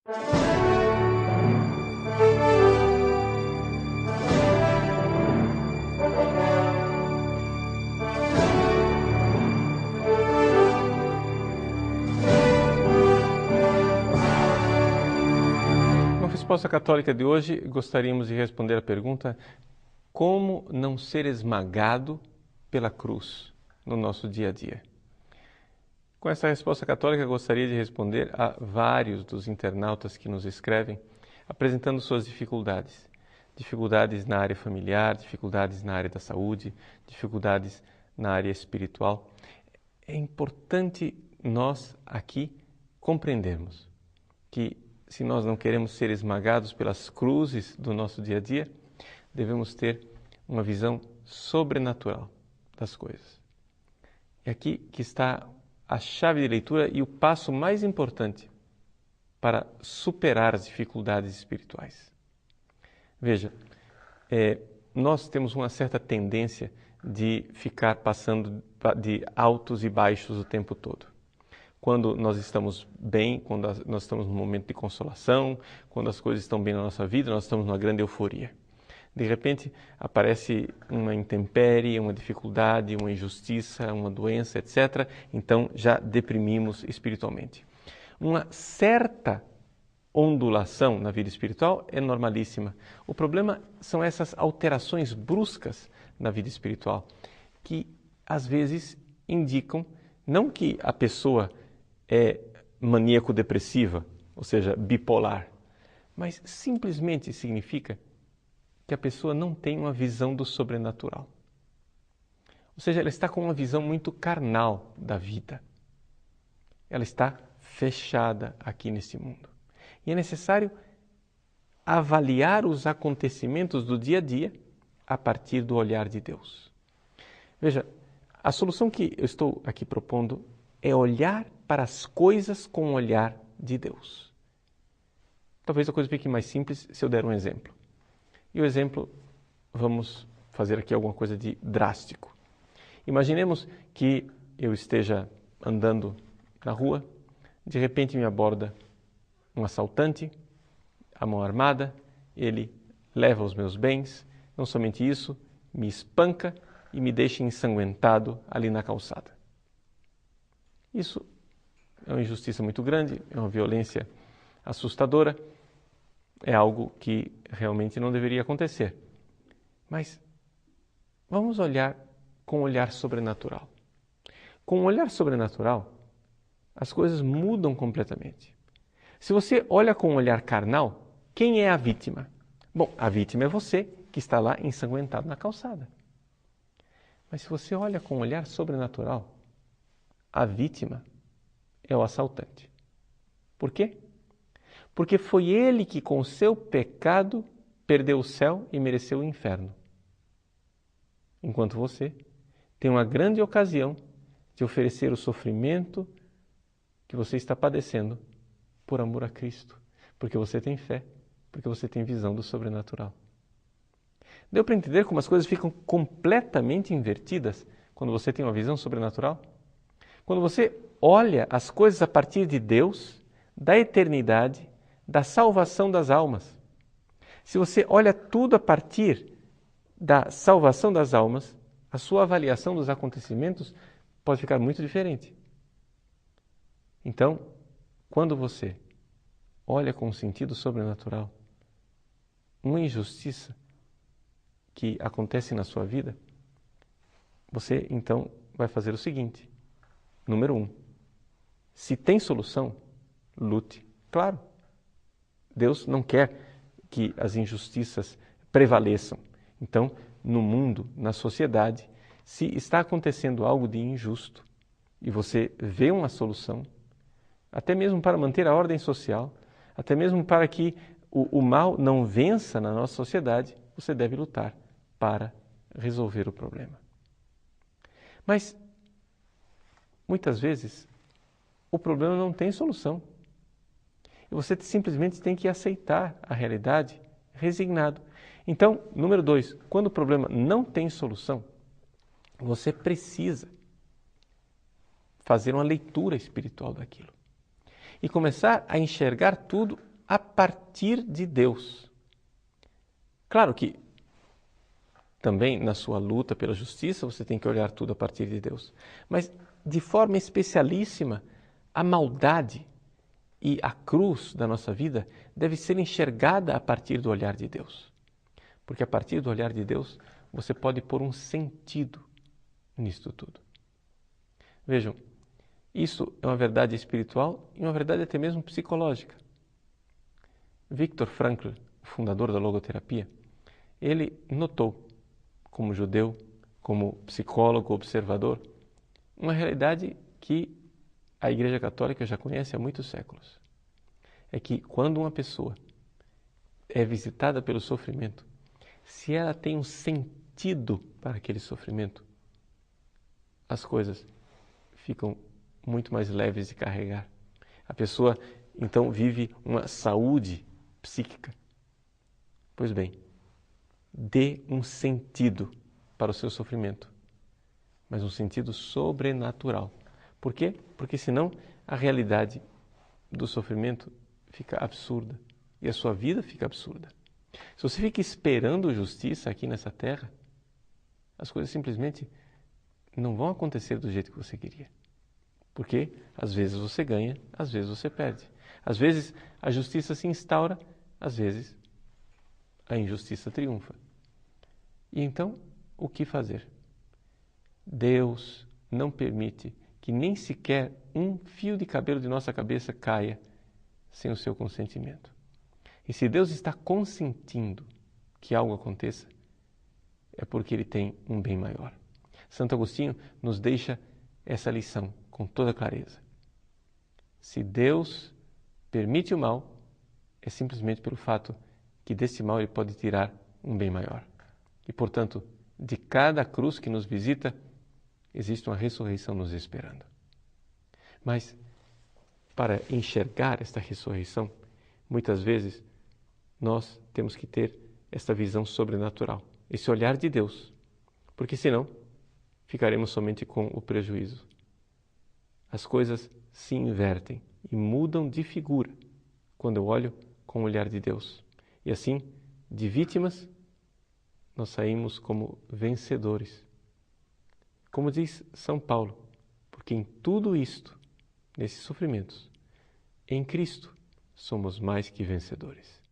Na resposta católica de hoje, gostaríamos de responder a pergunta: como não ser esmagado pela cruz no nosso dia a dia? Com essa resposta católica, gostaria de responder a vários dos internautas que nos escrevem, apresentando suas dificuldades. Dificuldades na área familiar, dificuldades na área da saúde, dificuldades na área espiritual. É importante nós aqui compreendermos que, se nós não queremos ser esmagados pelas cruzes do nosso dia a dia, devemos ter uma visão sobrenatural das coisas. É aqui que está a chave de leitura e o passo mais importante para superar as dificuldades espirituais. Veja, nós temos uma certa tendência de ficar passando de altos e baixos o tempo todo. Quando nós estamos bem, quando nós estamos num momento de consolação, quando as coisas estão bem na nossa vida, nós estamos numa grande euforia. De repente, aparece uma intempérie, uma dificuldade, uma injustiça, uma doença, etc. Então, já deprimimos espiritualmente. Uma certa ondulação na vida espiritual é normalíssima. O problema são essas alterações bruscas na vida espiritual, que às vezes indicam não que a pessoa é maníaco-depressiva, ou seja, bipolar, mas simplesmente significa que a pessoa não tem uma visão do sobrenatural. Ou seja, ela está com uma visão muito carnal da vida. Ela está fechada aqui nesse mundo. E é necessário avaliar os acontecimentos do dia a dia a partir do olhar de Deus. Veja, a solução que eu estou aqui propondo é olhar para as coisas com o olhar de Deus. Talvez a coisa fique mais simples se eu der um exemplo. E o exemplo, vamos fazer aqui alguma coisa de drástico. Imaginemos que eu esteja andando na rua, de repente me aborda um assaltante, à mão armada, ele leva os meus bens, não somente isso, me espanca e me deixa ensanguentado ali na calçada. Isso é uma injustiça muito grande, é uma violência assustadora, é algo que realmente não deveria acontecer. Mas vamos olhar com um olhar sobrenatural. Com um olhar sobrenatural, as coisas mudam completamente. Se você olha com um olhar carnal, quem é a vítima? Bom, a vítima é você, que está lá ensanguentado na calçada. Mas se você olha com um olhar sobrenatural, a vítima é o assaltante. Por quê? Porque foi ele que, com o seu pecado, perdeu o céu e mereceu o inferno. Enquanto você tem uma grande ocasião de oferecer o sofrimento que você está padecendo por amor a Cristo, porque você tem fé, porque você tem visão do sobrenatural. Deu para entender como as coisas ficam completamente invertidas quando você tem uma visão sobrenatural? Quando você olha as coisas a partir de Deus, da eternidade, da salvação das almas. Se você olha tudo a partir da salvação das almas, a sua avaliação dos acontecimentos pode ficar muito diferente. Então, quando você olha com um sentido sobrenatural, uma injustiça que acontece na sua vida, você então vai fazer o seguinte. Número 1, se tem solução, lute. Claro, Deus não quer que as injustiças prevaleçam. Então, no mundo, na sociedade, se está acontecendo algo de injusto e você vê uma solução, até mesmo para manter a ordem social, até mesmo para que o mal não vença na nossa sociedade, você deve lutar para resolver o problema. Mas, muitas vezes, o problema não tem solução. E você simplesmente tem que aceitar a realidade resignado. Então, número 2, quando o problema não tem solução, você precisa fazer uma leitura espiritual daquilo. E começar a enxergar tudo a partir de Deus. Claro que também na sua luta pela justiça você tem que olhar tudo a partir de Deus. Mas de forma especialíssima, a maldade e a cruz da nossa vida deve ser enxergada a partir do olhar de Deus. Porque a partir do olhar de Deus você pode pôr um sentido nisto tudo. Vejam, isso é uma verdade espiritual e uma verdade até mesmo psicológica. Viktor Frankl, o fundador da logoterapia, ele notou, como judeu, como psicólogo observador, uma realidade que a Igreja Católica já conhece há muitos séculos. É que quando uma pessoa é visitada pelo sofrimento, se ela tem um sentido para aquele sofrimento, as coisas ficam muito mais leves de carregar. A pessoa, então, vive uma saúde psíquica. Pois bem, dê um sentido para o seu sofrimento, mas um sentido sobrenatural. Por quê? Porque senão a realidade do sofrimento fica absurda e a sua vida fica absurda. Se você fica esperando justiça aqui nessa terra, as coisas simplesmente não vão acontecer do jeito que você queria. Porque às vezes você ganha, às vezes você perde. Às vezes a justiça se instaura, às vezes a injustiça triunfa. E então, o que fazer? Deus não permite que nem sequer um fio de cabelo de nossa cabeça caia sem o seu consentimento. E se Deus está consentindo que algo aconteça, é porque Ele tem um bem maior. Santo Agostinho nos deixa essa lição com toda clareza. Se Deus permite o mal, é simplesmente pelo fato que desse mal Ele pode tirar um bem maior. E, portanto, de cada cruz que nos visita, existe uma ressurreição nos esperando. Mas, para enxergar esta ressurreição, muitas vezes nós temos que ter esta visão sobrenatural, esse olhar de Deus, porque senão ficaremos somente com o prejuízo. As coisas se invertem e mudam de figura quando eu olho com o olhar de Deus. E assim, de vítimas, nós saímos como vencedores. Como diz São Paulo, porque em tudo isto, nesses sofrimentos, em Cristo, somos mais que vencedores.